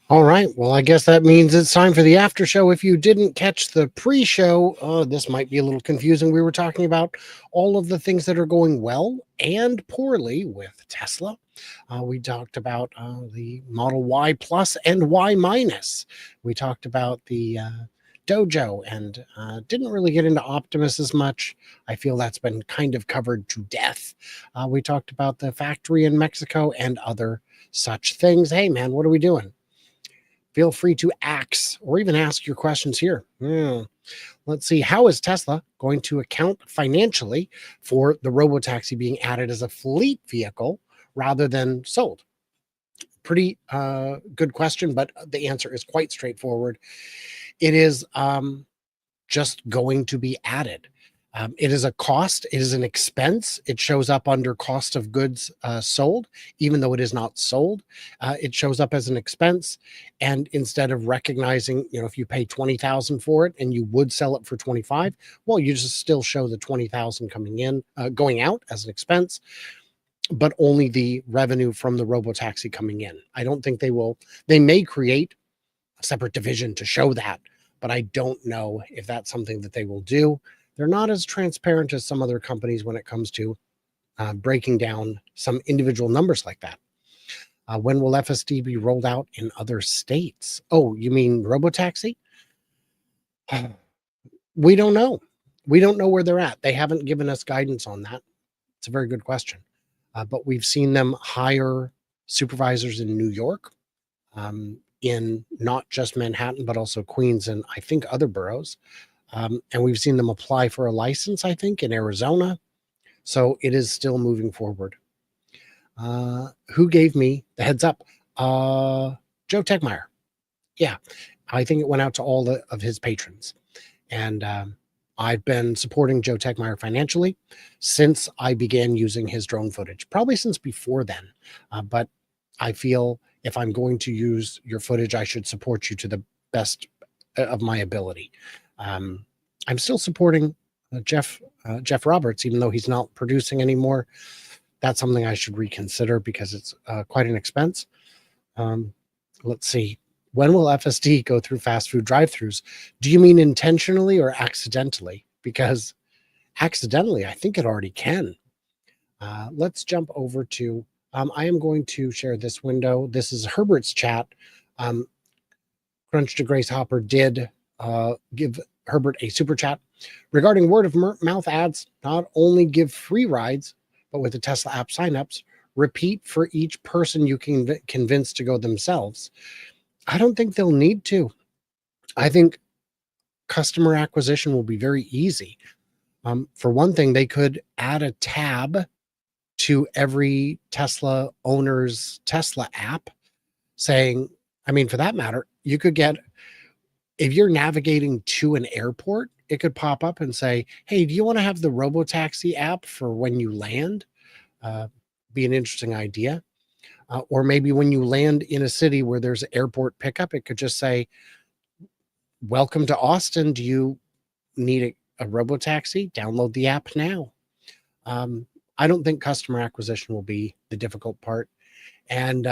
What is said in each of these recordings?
All right. Well, I guess that means it's time for the after show. If you didn't catch the pre-show, this might be a little confusing. We were talking about all of the things that are going well and poorly with Tesla. We talked about the Model Y Plus and Y Minus. We talked about the Dojo and didn't really get into Optimus as much. I feel that's been kind of covered to death. We talked about the factory in Mexico and other such things. Hey, man, what are we doing? Feel free to ask or even ask your questions here. Let's see. How is Tesla going to account financially for the Robotaxi being added as a fleet vehicle rather than sold? Pretty good question, but the answer is quite straightforward. It is just going to be added. It is a cost. It is an expense. It shows up under cost of goods sold, even though it is not sold. It shows up as an expense, and instead of recognizing, if you pay 20,000 for it and you would sell it for 25, well, you just still show the 20,000 coming in, going out as an expense, but only the revenue from the Robotaxi coming in. I don't think they will. They may create a separate division to show that, but I don't know if that's something that they will do. They're not as transparent as some other companies when it comes to breaking down some individual numbers like that. When will FSD be rolled out in other states? Oh, you mean Robotaxi? We don't know. We don't know where they're at. They haven't given us guidance on that. It's a very good question. But we've seen them hire supervisors in New York, in not just Manhattan, but also Queens and I think other boroughs. And we've seen them apply for a license, I think, in Arizona. So it is still moving forward. Who gave me the heads up? Joe Tegmeyer. Yeah, I think it went out to all of his patrons. And I've been supporting Joe Tegmeyer financially since I began using his drone footage, probably since before then. But I feel if I'm going to use your footage, I should support you to the best of my ability. I'm still supporting Jeff Roberts, even though he's not producing anymore. That's something I should reconsider because it's quite an expense. Let's see. When will FSD go through fast food drive-thrus? Do you mean intentionally or accidentally? Because accidentally, I think it already can. Let's jump over to, I am going to share this window. This is Herbert's chat. Crunch to Grace Hopper did give Herbert a super chat regarding word of mouth ads. Not only give free rides, but with the Tesla app signups, repeat for each person you can convince to go themselves. I don't think they'll need to. I think customer acquisition will be very easy. For one thing, they could add a tab to every Tesla owner's Tesla app saying, I mean, for that matter, you could get, if you're navigating to an airport, it could pop up and say, hey, do you want to have the Robotaxi app for when you land? Be an interesting idea. Or maybe when you land in a city where there's airport pickup, it could just say, welcome to Austin. Do you need a Robotaxi? Download the app now. I don't think customer acquisition will be the difficult part. And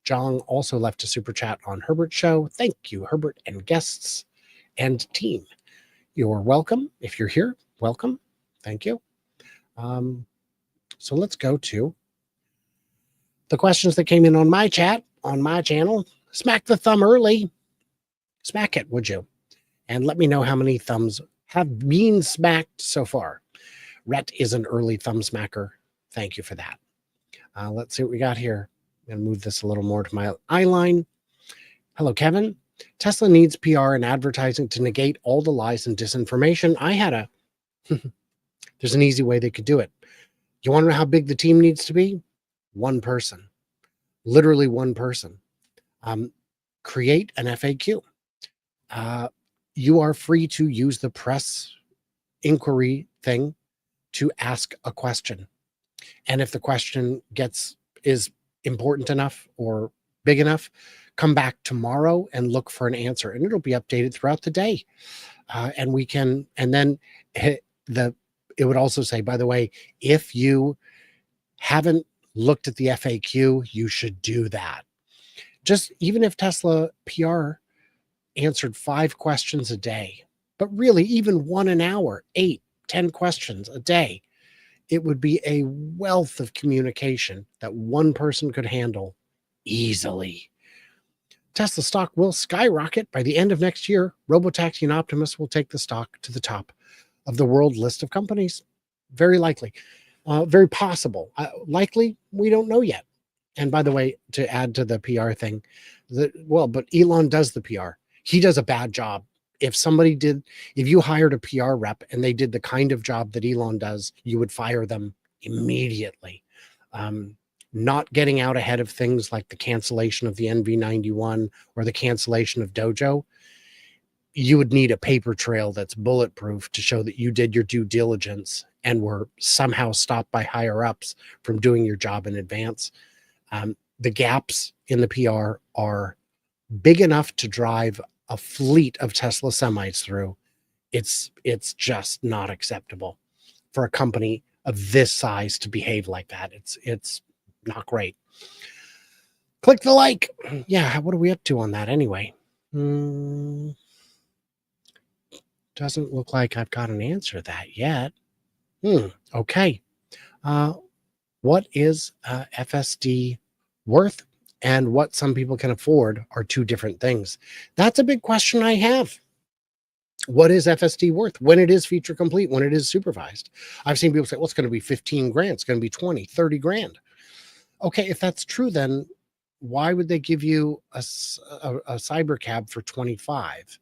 John also left a super chat on Herbert's show. Thank you, Herbert and guests and team. You're welcome. If you're here, welcome. Thank you. So let's go to the questions that came in on my chat, on my channel. Smack the thumb early. Smack it, would you? And let me know how many thumbs have been smacked so far. Rhett is an early thumb smacker. Thank you for that. Let's see what we got here. I'm going to move this a little more to my eye line. Hello, Kevin. Tesla needs PR and advertising to negate all the lies and disinformation. There's an easy way they could do it. You want to know how big the team needs to be? One person. Literally one person. Create an FAQ. You are free to use the press inquiry thing to ask a question. And if the question is important enough or big enough, come back tomorrow and look for an answer, and it'll be updated throughout the day. It would also say, by the way, if you haven't looked at the FAQ, you should do that. Just even if Tesla PR answered 5 questions a day, but really even 1 an hour, 8, 10 questions a day, it would be a wealth of communication that one person could handle easily. Tesla stock will skyrocket by the end of next year. Robotaxi and Optimus will take the stock to the top of the world list of companies. Very likely. Very possible. Likely, we don't know yet. And by the way, to add to the PR thing, but Elon does the PR. He does a bad job. If you hired a PR rep and they did the kind of job that Elon does, you would fire them immediately. Not getting out ahead of things like the cancellation of the NV91 or the cancellation of Dojo, you would need a paper trail that's bulletproof to show that you did your due diligence and were somehow stopped by higher ups from doing your job in advance. The gaps in the PR are big enough to drive a fleet of Tesla semis through. It's just not acceptable for a company of this size to behave like that. It's not great. Click the like. Yeah, what are we up to on that anyway? Doesn't look like I've got an answer to that yet. Okay. What is FSD worth and what some people can afford are two different things. That's a big question I have. What is FSD worth when it is feature complete, when it is supervised? I've seen people say, well, it's going to be 15 grand. It's going to be 20, 30 grand. Okay, if that's true, then why would they give you a cybercab for 25?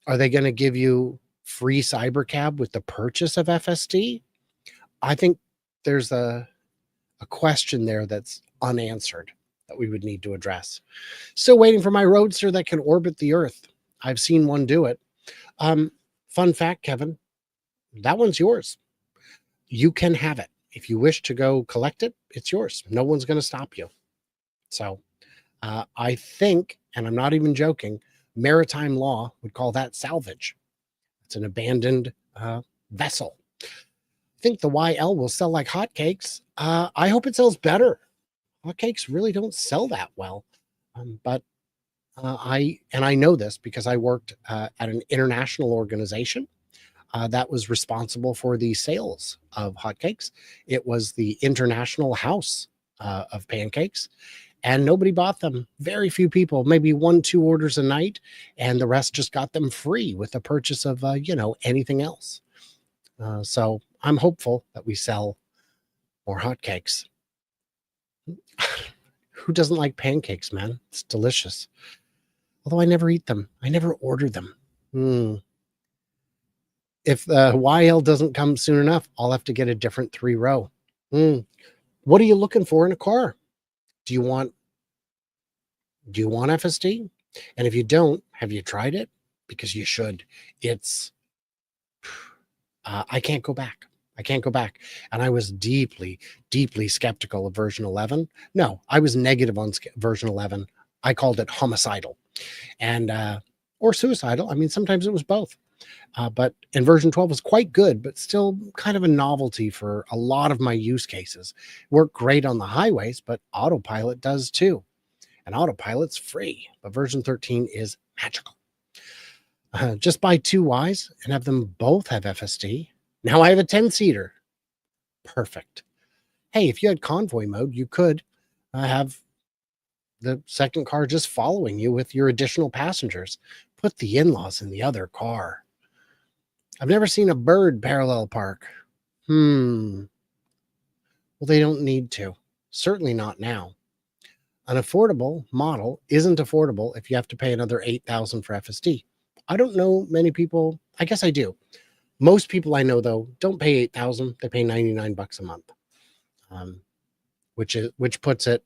Are they going to give you free cybercab with the purchase of FSD? I think there's a question there that's unanswered that we would need to address. Still waiting for my Roadster that can orbit the Earth. I've seen one do it. Fun fact, Kevin, that one's yours. You can have it. If you wish to go collect it, it's yours. No one's going to stop you. So I think, and I'm not even joking, maritime law would call that salvage. It's an abandoned vessel. I think the YL will sell like hotcakes. I hope it sells better. Hotcakes really don't sell that well. But I know this because I worked at an international organization that was responsible for the sales of hotcakes. It was the International House of Pancakes, and nobody bought them. Very few people, maybe 1-2 orders a night, and the rest just got them free with the purchase of anything else. So I'm hopeful that we sell more hotcakes. Who doesn't like pancakes, man? It's delicious. Although I never eat them. I never order them. If the YL doesn't come soon enough, I'll have to get a different 3-row. What are you looking for in a car? Do you want FSD? And if you don't, have you tried it? Because you should. It's I can't go back. I can't go back. And I was deeply, deeply skeptical of version 11. No, I was negative on version 11. I called it homicidal and or suicidal. I mean, sometimes it was both. But in version 12 was quite good, but still kind of a novelty for a lot of my use cases. Worked great on the highways, but autopilot does too. And autopilot's free, but version 13 is magical. Just buy 2 Ys and have them both have FSD. Now I have a 10-seater. Perfect. Hey, if you had Convoy mode, you could have the second car just following you with your additional passengers. Put the in-laws in the other car. I've never seen a bird parallel park. Well, they don't need to. Certainly not now. An affordable model isn't affordable if you have to pay another $8,000 for FSD. I don't know many people. I guess I do. Most people I know, though, don't pay $8,000. They pay $99 a month, which puts it.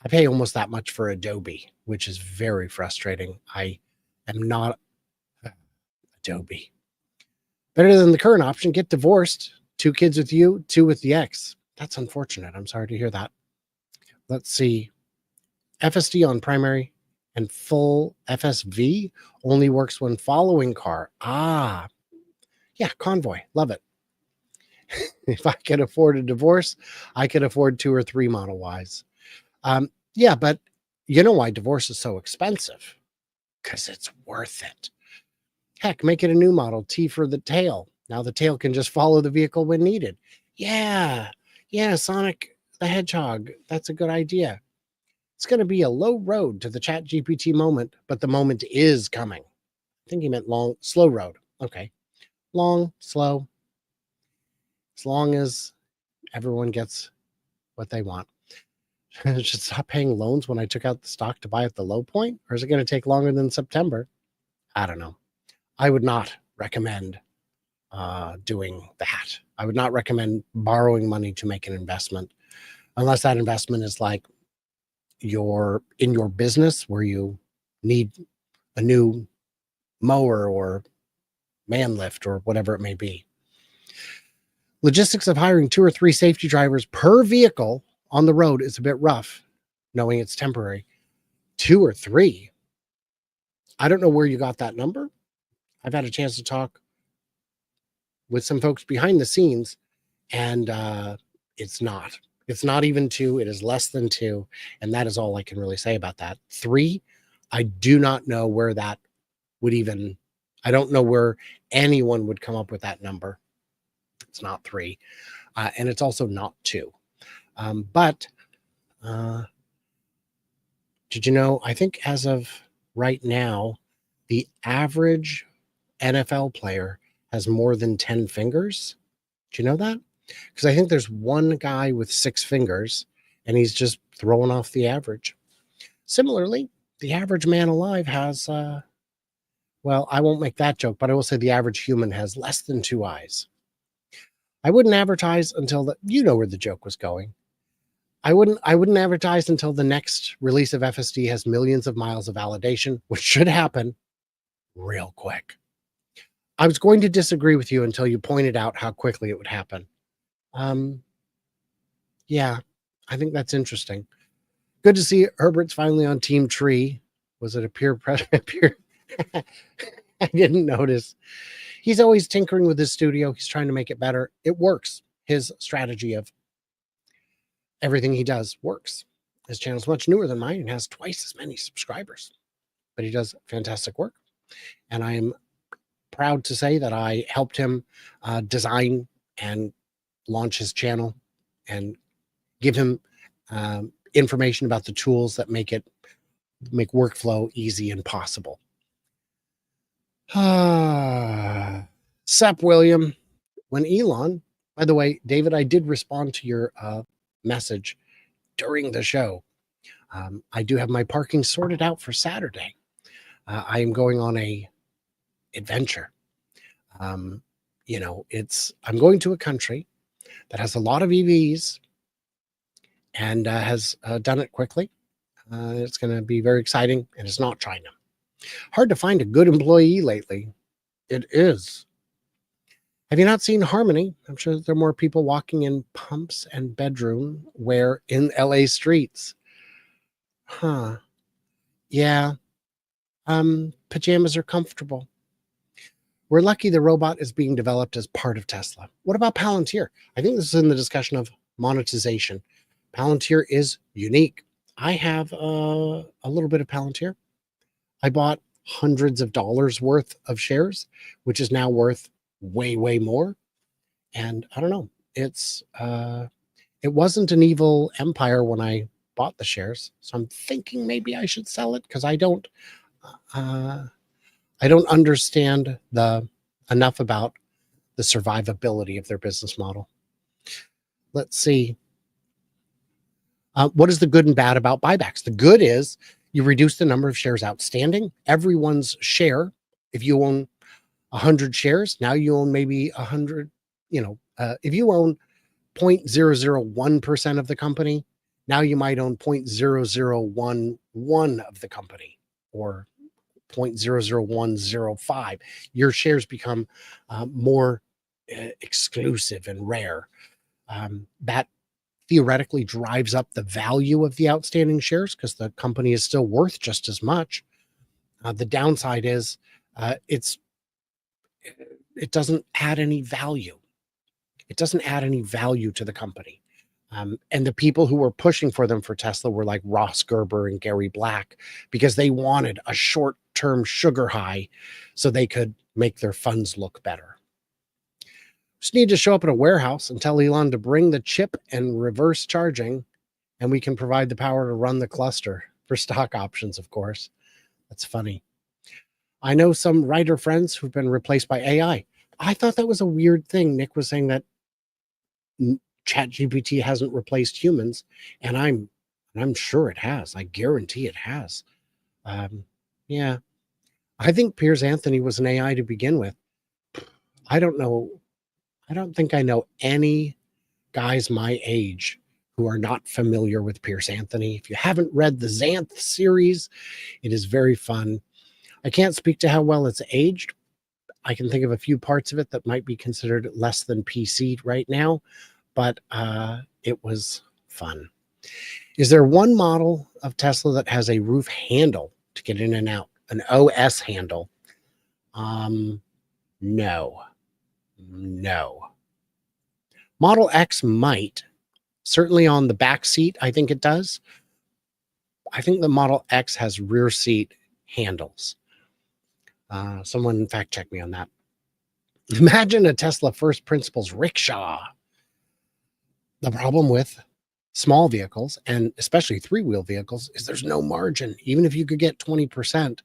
I pay almost that much for Adobe, which is very frustrating. I am not Adobe. Better than the current option. Get divorced. 2 kids with you, 2 with the ex. That's unfortunate. I'm sorry to hear that. Let's see. FSD on primary and full FSV only works when following car. Yeah, Convoy. Love it. If I could afford a divorce, I could afford 2 or 3 Model Ys. Yeah, but You know why divorce is so expensive? Because it's worth it. Heck, make it a new model, T for the tail. Now the tail can just follow the vehicle when needed. Yeah, Sonic the Hedgehog. That's a good idea. It's going to be a low road to the Chat GPT moment, but the moment is coming. I think he meant slow road. Okay. Long, slow. As long as everyone gets what they want. I should stop paying loans when I took out the stock to buy at the low point? Or is it going to take longer than September? I don't know. I would not recommend doing that. I would not recommend borrowing money to make an investment unless that investment is like in your business where you need a new mower or man lift or whatever it may be. Logistics of hiring 2 or 3 safety drivers per vehicle on the road is a bit rough, knowing it's temporary. 2 or 3. I don't know where you got that number. I've had a chance to talk with some folks behind the scenes, and it's not. It's not even 2. It is less than 2, and that is all I can really say about that. 3, I do not know where that would even. I don't know where anyone would come up with that number. It's not 3, and it's also not 2. But did you know? I think as of right now, the average NFL player has more than 10 fingers. Do you know that? Because I think there's one guy with 6 fingers, and he's just throwing off the average. Similarly, the average man alive has, well, I won't make that joke, but I will say the average human has less than 2 eyes. I wouldn't advertise until you know where the joke was going. I wouldn't advertise until the next release of FSD has millions of miles of validation, which should happen real quick. I was going to disagree with you until you pointed out how quickly it would happen. Yeah, I think that's interesting. Good to see Herbert's finally on Team Tree. Was it a peer pressure? I didn't notice. He's always tinkering with his studio. He's trying to make it better. It works. His strategy of everything he does works. His channel's much newer than mine and has twice as many subscribers, but he does fantastic work. And I am proud to say that I helped him design and launch his channel and give him information about the tools that make workflow easy and possible. Sup, William. When Elon, by the way, David, I did respond to your message during the show. I do have my parking sorted out for Saturday. I am going on a adventure. I'm going to a country that has a lot of EVs and has done it quickly. It's going to be very exciting, and it's not China. Hard to find a good employee lately. It is. Have you not seen Harmony? I'm sure there are more people walking in pumps and bedroom wear in LA streets. Huh. Yeah. Pajamas are comfortable. We're lucky the robot is being developed as part of Tesla. What about Palantir? I think this is in the discussion of monetization. Palantir is unique. I have a little bit of Palantir. I bought hundreds of dollars worth of shares, which is now worth way, way more. And I don't know. It wasn't an evil empire when I bought the shares. So I'm thinking maybe I should sell it because I don't understand enough about the survivability of their business model. Let's see. What is the good and bad about buybacks? The good is you reduce the number of shares outstanding. Everyone's share, if you own 100 shares, now you own maybe 100, if you own 0.001% of the company, now you might own 0.0011 of the company or 0.00105. Your shares become more exclusive and rare. That theoretically drives up the value of the outstanding shares because the company is still worth just as much. The downside is it doesn't add any value. It doesn't add any value to the company. And the people who were pushing for them for Tesla were like Ross Gerber and Gary Black, because they wanted a short-term sugar high so they could make their funds look better. Just need to show up at a warehouse and tell Elon to bring the chip and reverse charging, and we can provide the power to run the cluster for stock options, of course. That's funny. I know some writer friends who've been replaced by AI. I thought that was a weird thing. Nick was saying that ChatGPT hasn't replaced humans, and I'm sure it has. I guarantee it has. Yeah, I think Piers Anthony was an AI to begin with. I don't know. I don't think I know any guys my age who are not familiar with Piers Anthony. If you haven't read the Xanth series, it is very fun. I can't speak to how well it's aged. I can think of a few parts of it that might be considered less than PC right now, but it was fun. Is there one model of Tesla that has a roof handle to get in and out, an OS handle? No. Model X might. Certainly on the back seat, I think it does. I think the Model X has rear seat handles. Someone fact check me on that. Imagine a Tesla first principles rickshaw. The problem with small vehicles, and especially three-wheel vehicles, is there's no margin. Even if you could get 20%,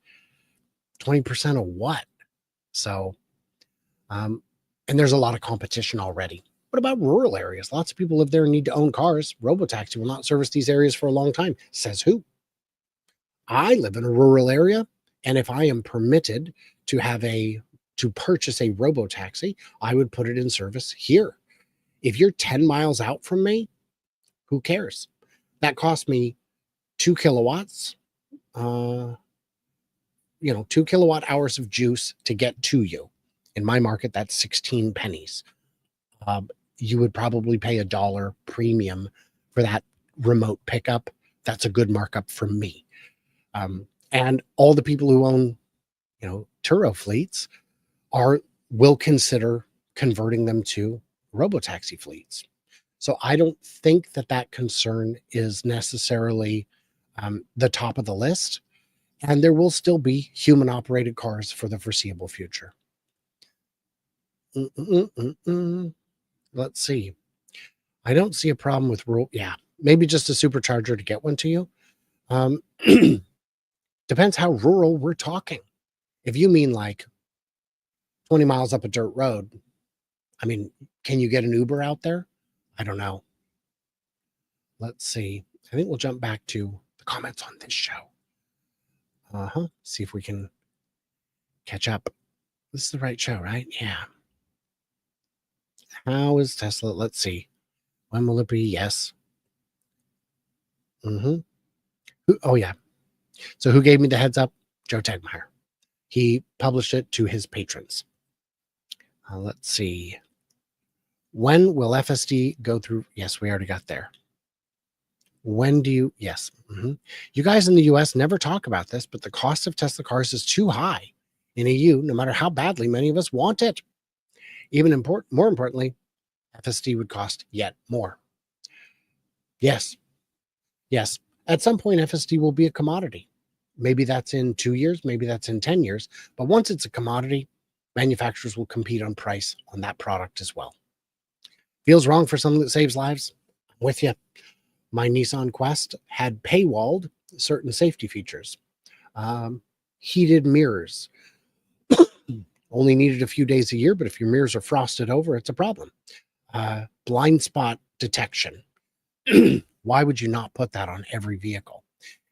20% of what? So, and there's a lot of competition already. What about rural areas? Lots of people live there and need to own cars. Robotaxi will not service these areas for a long time. Says who? I live in a rural area, and if I am permitted to purchase a Robotaxi, I would put it in service here. If you're 10 miles out from me, who cares? That cost me 2 kilowatts, 2 kilowatt hours of juice to get to you. In my market, that's 16 pennies. You would probably pay $1 premium for that remote pickup. That's a good markup for me. And all the people who own, Turo fleets will consider converting them to Robotaxi fleets. So I don't think that concern is necessarily the top of the list, and there will still be human operated cars for the foreseeable future. Let's see. I don't see a problem with maybe just a supercharger to get one to you. Depends how rural we're talking. If you mean like 20 miles up a dirt road, I mean, can you get an Uber out there? I don't know. Let's see. I think we'll jump back to the comments on this show. See if we can catch up. This is the right show, right? Yeah. How is Tesla? Let's see. When will it be? Yes. Oh, yeah. So who gave me the heads up? Joe Tegmeyer. He published it to his patrons. Let's see. When will FSD go through? Yes, we already got there. When do you? Yes. You guys in the US never talk about this, but the cost of Tesla cars is too high in EU, no matter how badly many of us want it. Even more importantly, FSD would cost yet more. Yes. At some point, FSD will be a commodity. Maybe that's in 2 years, maybe that's in 10 years. But once it's a commodity, manufacturers will compete on price on that product as well. Feels wrong for something that saves lives? I'm with you. My Nissan Quest had paywalled certain safety features. Heated mirrors. Only needed a few days a year, but if your mirrors are frosted over, it's a problem. Blind spot detection. Why would you not put that on every vehicle?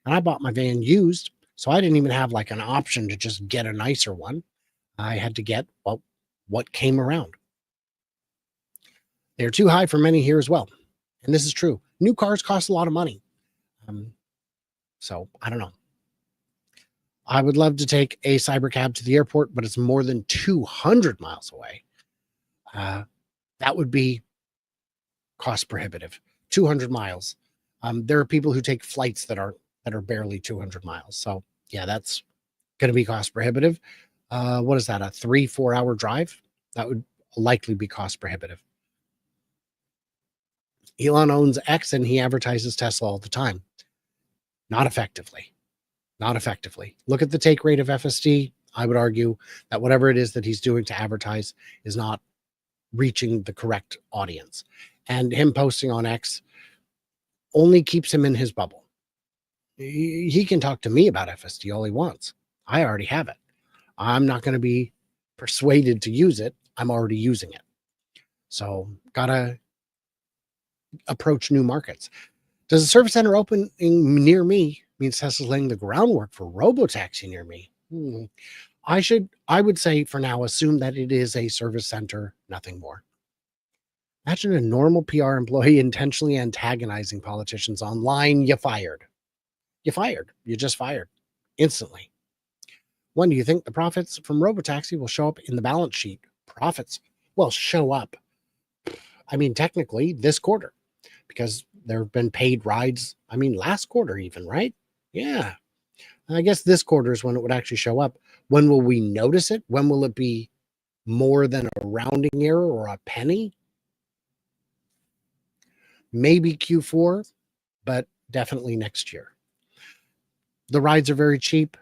And I bought my van used, so I didn't even have like an option to just get a nicer one. I had to get, what came around. They're too high for many here as well. And this is true. New cars cost a lot of money. So I don't know. I would love to take a cybercab to the airport, but it's more than 200 miles away. That would be cost prohibitive. 200 miles. There are people who take flights that are barely 200 miles. So yeah, that's going to be cost prohibitive. What is that? A 3-4 hour drive? That would likely be cost prohibitive. Elon owns X and he advertises Tesla all the time. Not effectively. Not effectively. Look at the take rate of FSD. I would argue that whatever it is that he's doing to advertise is not reaching the correct audience. And him posting on X only keeps him in his bubble. He can talk to me about FSD all he wants. I already have it. I'm not going to be persuaded to use it. I'm already using it. So gotta approach new markets. Does a service center opening near me means Tesla's laying the groundwork for Robotaxi near me? I would say for now, assume that it is a service center, nothing more. Imagine a normal PR employee intentionally antagonizing politicians online. You fired. You fired. You just fired instantly. When do you think the profits from Robotaxi will show up in the balance sheet? Profits will show up. I mean, technically this quarter, because there have been paid rides. I mean, last quarter even, right? Yeah. I guess this quarter is when it would actually show up. When will we notice it? When will it be more than a rounding error or a penny? Maybe Q4, but definitely next year. The rides are very cheap.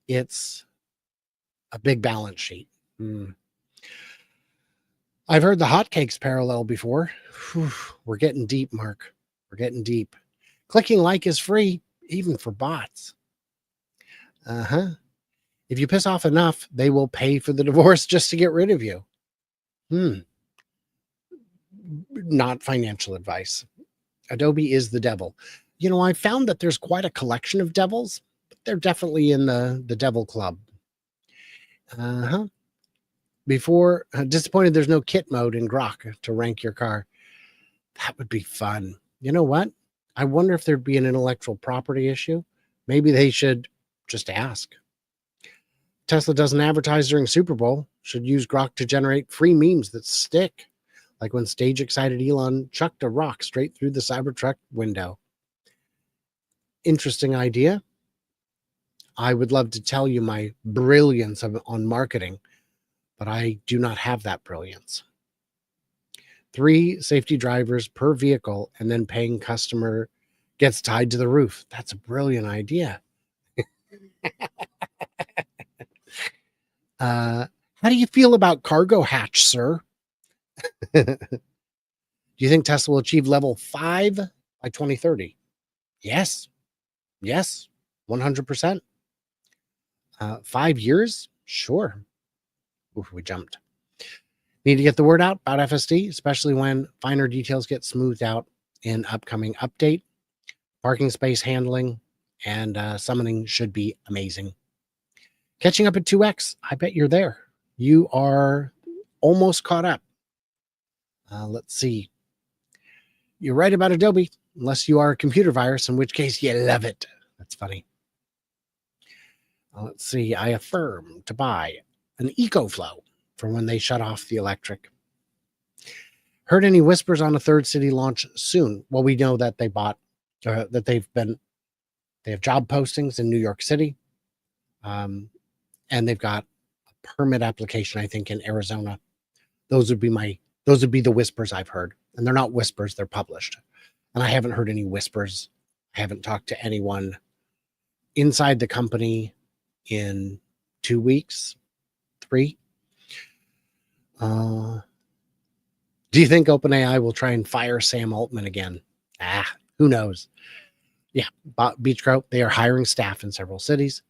It's a big balance sheet. I've heard the hotcakes parallel before. Whew, we're getting deep, Mark. We're getting deep. Clicking like is free, even for bots. If you piss off enough, they will pay for the divorce just to get rid of you. Not financial advice. Adobe is the devil. You know, I found that there's quite a collection of devils, but they're definitely in the devil club. Before, disappointed there's no kit mode in Grok to rank your car. That would be fun. You know what? I wonder if there'd be an intellectual property issue. Maybe they should just ask. Tesla doesn't advertise during Super Bowl. Should use Grok to generate free memes that stick. Like when stage-excited Elon chucked a rock straight through the Cybertruck window. Interesting idea. I would love to tell you my brilliance on marketing, but I do not have that brilliance. 3 safety drivers per vehicle and then paying customer gets tied to the roof. That's a brilliant idea. How do you feel about cargo hatch, sir? Do you think Tesla will achieve level 5 by 2030? Yes. Yes. 100%. 5 years? Sure. Oof, we jumped. Need to get the word out about FSD, especially when finer details get smoothed out in upcoming update. Parking space handling and summoning should be amazing. Catching up at 2x. I bet you're there. You are almost caught up. Let's see. You're right about Adobe, unless you are a computer virus, in which case you love it. That's funny. Let's see. I affirm to buy an EcoFlow for when they shut off the electric. Heard any whispers on a third city launch soon? Well, we know that they have job postings in New York City. And they've got a permit application, I think, in Arizona. Those would be the whispers I've heard. And they're not whispers, they're published. And I haven't heard any whispers. I haven't talked to anyone inside the company in 2 weeks, 3. Do you think OpenAI will try and fire Sam Altman again? Who knows? Yeah, Beach Crow, they are hiring staff in several cities.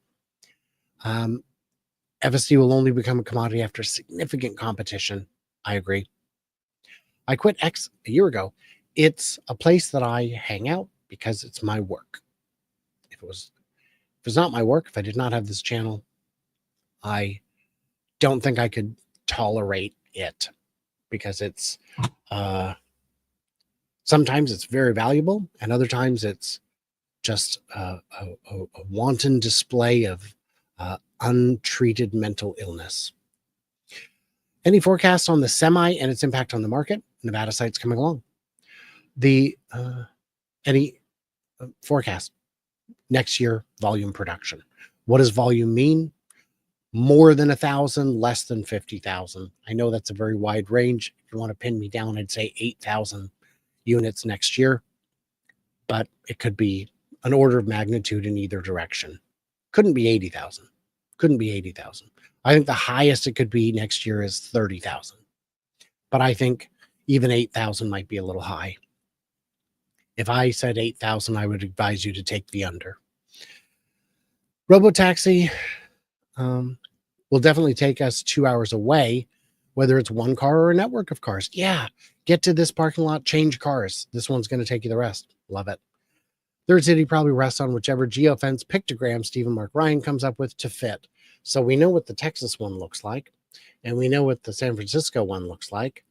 FSD will only become a commodity after significant competition. I agree. I quit X a year ago. It's a place that I hang out because it's my work. If it's not my work, if I did not have this channel, I don't think I could tolerate it because it's sometimes it's very valuable and other times it's just a wanton display of untreated mental illness. Any forecasts on the semi and its impact on the market? Nevada site's coming along. Any forecast? Next year, volume production. What does volume mean? More than 1,000, less than 50,000. I know that's a very wide range. If you want to pin me down, I'd say 8,000. units next year, but it could be an order of magnitude in either direction. Couldn't be 80,000. Couldn't be 80,000. I think the highest it could be next year is 30,000. But I think even 8,000 might be a little high. If I said 8,000, I would advise you to take the under. Robotaxi will definitely take us 2 hours away, whether it's one car or a network of cars. Yeah, get to this parking lot, change cars. This one's going to take you the rest. Love it. Third City probably rests on whichever geofence pictogram Stephen Mark Ryan comes up with to fit. So we know what the Texas one looks like, and we know what the San Francisco one looks like.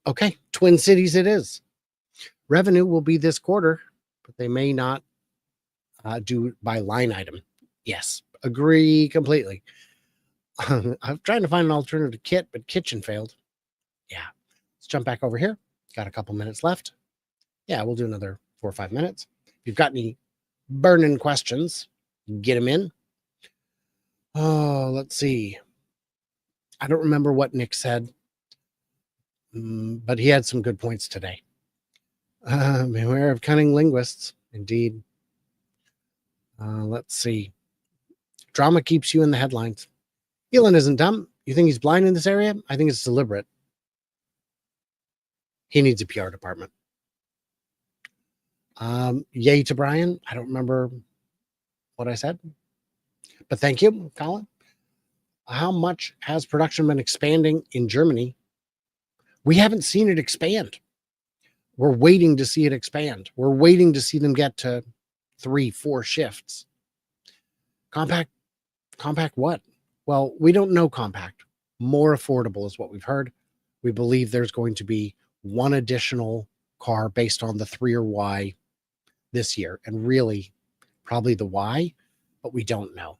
Okay, Twin Cities it is. Revenue will be this quarter, but they may not do by line item. Yes, agree completely. I'm trying to find an alternative kit, but kitchen failed. Yeah, let's jump back over here. Got a couple minutes left. Yeah, we'll do another 4 or 5 minutes. If you've got any burning questions, get them in. Oh, let's see. I don't remember what Nick said, but he had some good points today. Beware of cunning linguists, indeed. Let's see. Drama keeps you in the headlines. Elon isn't dumb. You think he's blind in this area? I think it's deliberate. He needs a PR department. Yay to Brian. I don't remember what I said, but thank you, Colin. How much has production been expanding in Germany? We haven't seen it expand. We're waiting to see it expand. We're waiting to see them get to 3-4 shifts. Compact what? Well, we don't know compact. More affordable is what we've heard. We believe there's going to be one additional car based on the 3 or Y this year, and really probably the Y, but we don't know.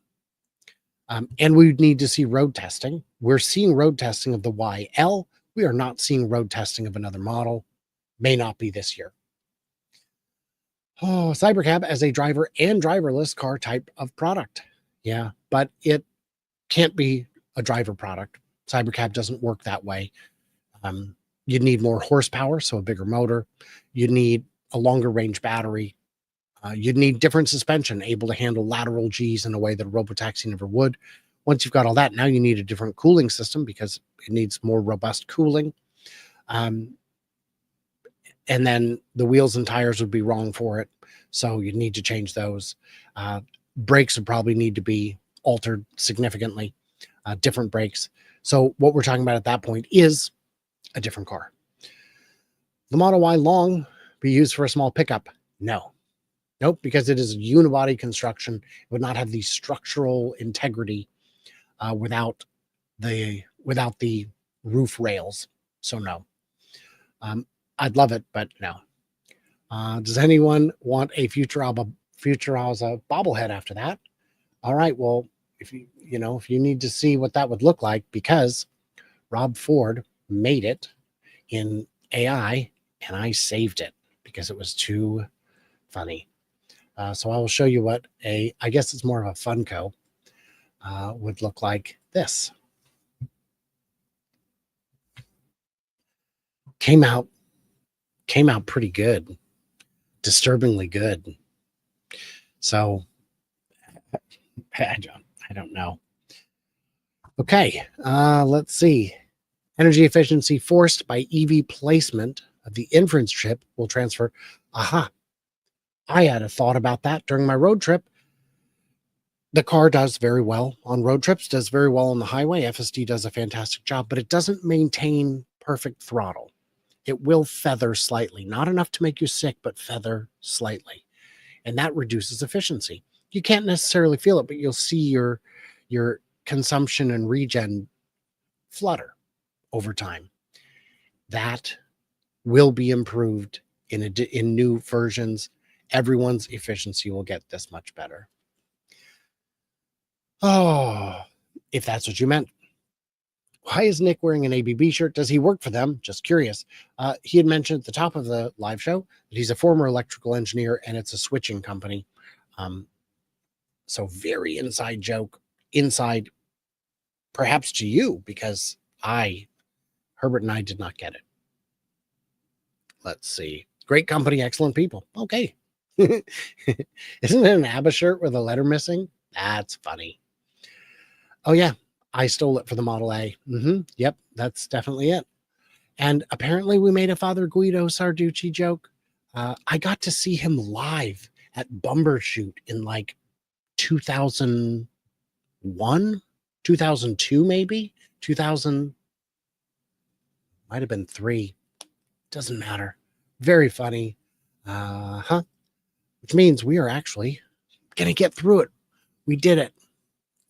And we need to see road testing. We're seeing road testing of the YL. We are not seeing road testing of another model. May not be this year. Oh, Cybercab as a driver and driverless car type of product. Yeah, but it can't be a driver product. Cybercab doesn't work that way. You'd need more horsepower, so a bigger motor. You'd need a longer range battery. You'd need different suspension, able to handle lateral Gs in a way that a Robotaxi never would. Once you've got all that, now you need a different cooling system because it needs more robust cooling. And then the wheels and tires would be wrong for it. So you need to change those. Brakes would probably need to be altered significantly, different brakes. So what we're talking about at that point is a different car. The Model Y Long be used for a small pickup? No. Nope, because it is unibody construction. It would not have the structural integrity without the roof rails. So no. I'd love it, but no. Does anyone want a Futurama bobblehead after that? All right. Well, if you need to see what that would look like, because Rob Ford made it in AI and I saved it because it was too funny. So I will show you what I guess it's more of a Funko would look like. This came out pretty good, disturbingly good. So I don't know. Okay, let's see. Energy efficiency forced by EV placement of the inference chip will transfer. Aha. I had a thought about that during my road trip. The car does very well on road trips, does very well on the highway. FSD does a fantastic job, but it doesn't maintain perfect throttle. It will feather slightly, not enough to make you sick, but feather slightly. And that reduces efficiency. You can't necessarily feel it, but you'll see your consumption and regen flutter over time. That will be improved in new versions. Everyone's efficiency will get this much better. Oh, if that's what you meant. Why is Nick wearing an ABB shirt? Does he work for them? Just curious. He had mentioned at the top of the live show that he's a former electrical engineer and it's a switching company. So very inside joke, inside perhaps to you, because Herbert and I did not get it. Let's see. Great company, excellent people. Okay. Isn't it an ABBA shirt with a letter missing? That's funny. Oh, yeah. I stole it for the Model A. Yep, that's definitely it. And apparently we made a Father Guido Sarducci joke. I got to see him live at Bumbershoot in like 2001, 2002, maybe 2000. Might have been 3. Doesn't matter. Very funny. Which means we are actually going to get through it. We did it.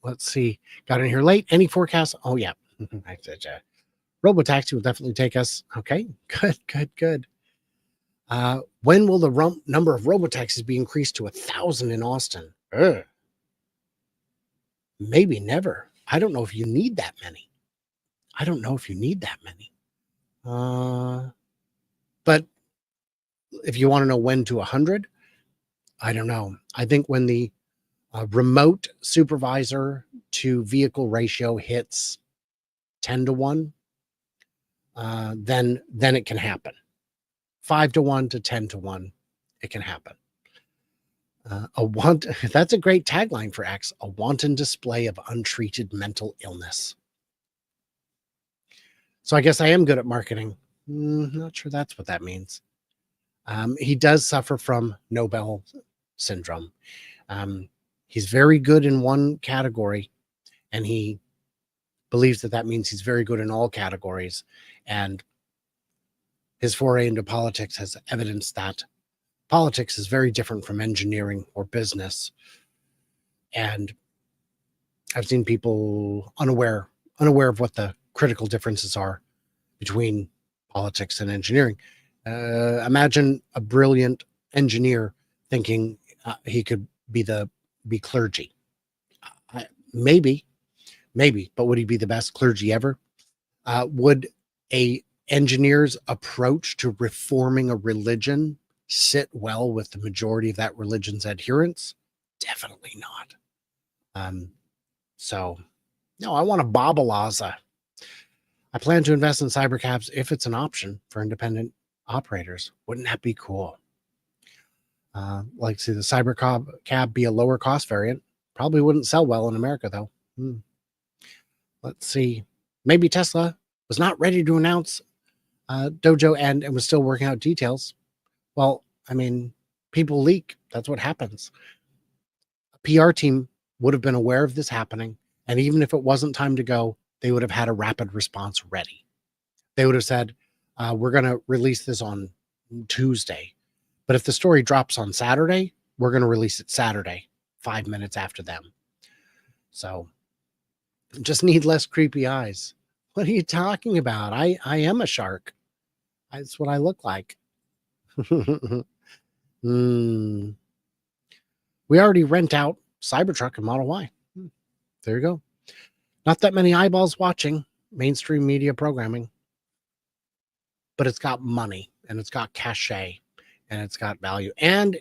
Let's see. Got in here late. Any forecasts? Oh, yeah. Robotaxi will definitely take us. Okay. Good. When will the number of robotaxis be increased to 1,000 in Austin? Maybe never. I don't know if you need that many. But if you want to know when to 100, I don't know. I think when the remote supervisor to vehicle ratio hits 10-1, then it can happen. 5-1 to 10-1, it can happen. That's a great tagline for X, a wanton display of untreated mental illness. So I guess I am good at marketing. Not sure that's what that means. He does suffer from Nobel syndrome. He's very good in one category, and he believes that means he's very good in all categories. And his foray into politics has evidence that politics is very different from engineering or business. And I've seen people unaware of what the critical differences are between politics and engineering. Imagine a brilliant engineer thinking he could be clergy. Maybe, but would he be the best clergy ever? Would a engineer's approach to reforming a religion sit well with the majority of that religion's adherents? Definitely not. So, no, I want a Babalaza. I plan to invest in cybercabs if it's an option for independent operators. Wouldn't that be cool? Like, see the cybercab be a lower cost variant. Probably wouldn't sell well in America, though. Let's see. Maybe Tesla was not ready to announce Dojo and was still working out details. Well, I mean, people leak. That's what happens. A PR team would have been aware of this happening. And even if it wasn't time to go, they would have had a rapid response ready. They would have said, we're going to release this on Tuesday. But if the story drops on Saturday, we're going to release it Saturday, 5 minutes after them. So just need less creepy eyes. What are you talking about? I am a shark. That's what I look like. We already rent out Cybertruck and Model Y. There you go. Not that many eyeballs watching mainstream media programming, but it's got money and it's got cachet and it's got value. And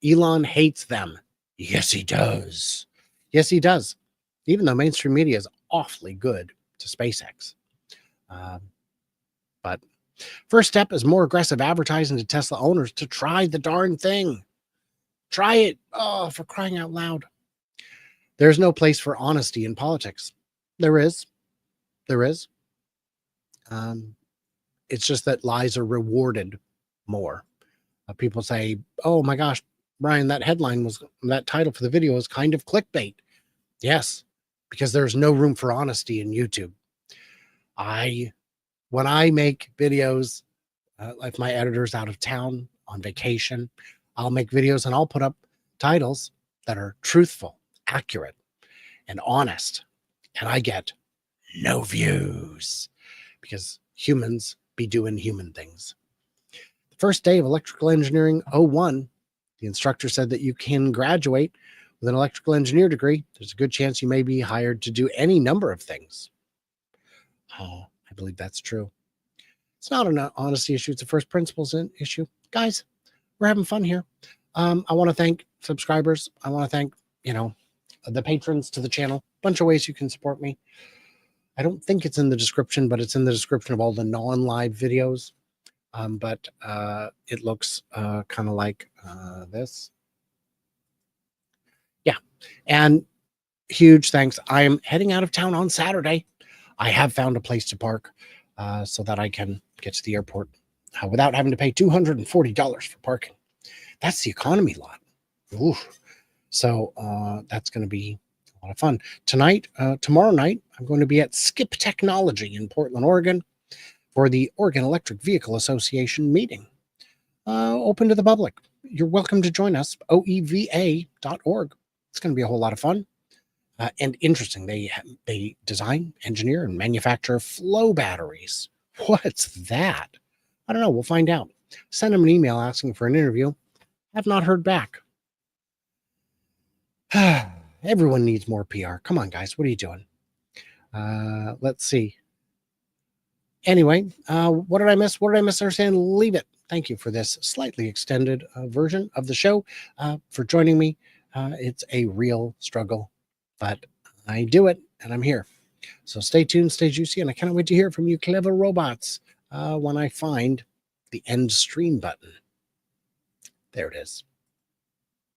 Elon hates them. Yes, he does. Yes, he does. Even though mainstream media is awfully good to SpaceX. But first step is more aggressive advertising to Tesla owners to try the darn thing. Try it. Oh, for crying out loud. There's no place for honesty in politics. There is. It's just that lies are rewarded more. People say, oh my gosh, Brian, that title for the video was kind of clickbait. Yes, because there's no room for honesty in YouTube. When I make videos, if my editor's out of town on vacation, I'll make videos and I'll put up titles that are truthful, accurate, and honest. And I get no views because humans be doing human things. The first day of electrical engineering 01, the instructor said that you can graduate with an electrical engineer degree. There's a good chance you may be hired to do any number of things. Oh, I believe that's true. It's not an honesty issue. It's a first principles issue. Guys, we're having fun here. I want to thank subscribers. I want to thank, the patrons to the channel. Bunch of ways you can support me. I don't think it's in the description, but it's in the description of all the non-live videos. but it looks kind of like this. Yeah. And huge thanks. I am heading out of town on Saturday. I have found a place to park so that I can get to the airport without having to pay $240 for parking. That's the economy lot. Ooh. So that's going to be a lot of fun. Tomorrow night, I'm going to be at Skip Technology in Portland, Oregon for the Oregon Electric Vehicle Association meeting. Open to the public. You're welcome to join us, oeva.org. It's going to be a whole lot of fun. And interesting, they design, engineer, and manufacture flow batteries. What's that? I don't know. We'll find out. Send them an email asking for an interview. Have not heard back. Everyone needs more PR. Come on, guys. What are you doing? Let's see. Anyway, what did I miss? What did I misunderstand? Leave it. Thank you for this slightly extended version of the show, for joining me. It's a real struggle, but I do it, and I'm here. So stay tuned, stay juicy, and I cannot wait to hear from you clever robots when I find the end stream button. There it is.